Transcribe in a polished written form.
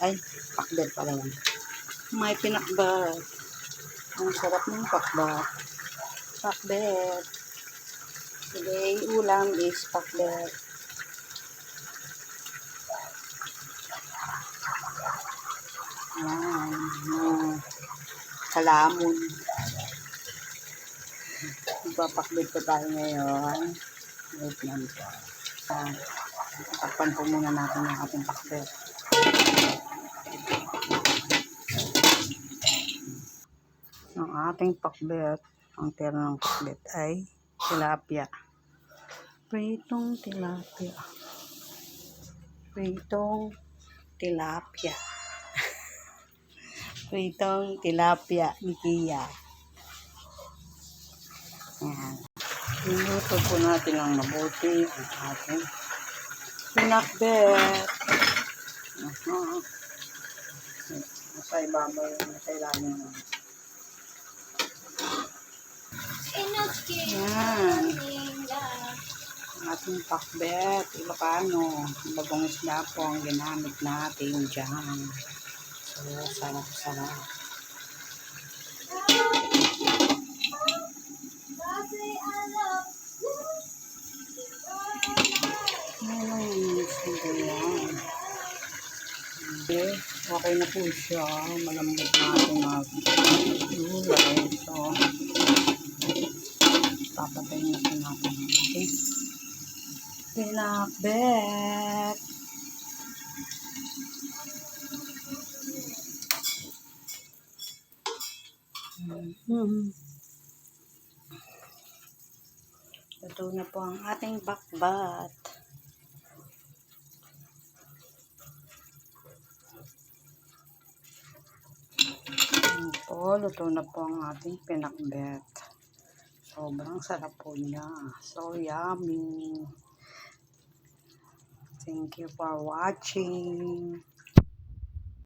Ay, pakbet pala yan. May pinakbet. Ang sarap ng pakbet. Pakbet. Today, ulam is pakbet. Ayan. Kalamon. Magpapakbet pa tayo ngayon. Wait lang po. Takpan po muna natin yung ating pakbet. Ang ating pakbet, ang tira ng pakbet ay tilapia. Pritong tilapia. Pritong tilapia. Pritong tilapia ni Kia. Ayan. Inuto po natin ang mabuti ang ating pinakbet. Nasa ibabaw, nasa ilalim na. Ayan. Ang ating pakbet, Ilocano. Bagong isda po ang ginamit natin dyan. So, sarap-sarap. Okay na po siya. Malambot natin mag-gulay. So, papatayin na po natin. Okay. Pinakbet. Ito na po ang ating pakbat. Luto na po ang ating pinakbet. Sobrang sarap po niya. So yummy. Thank you for watching.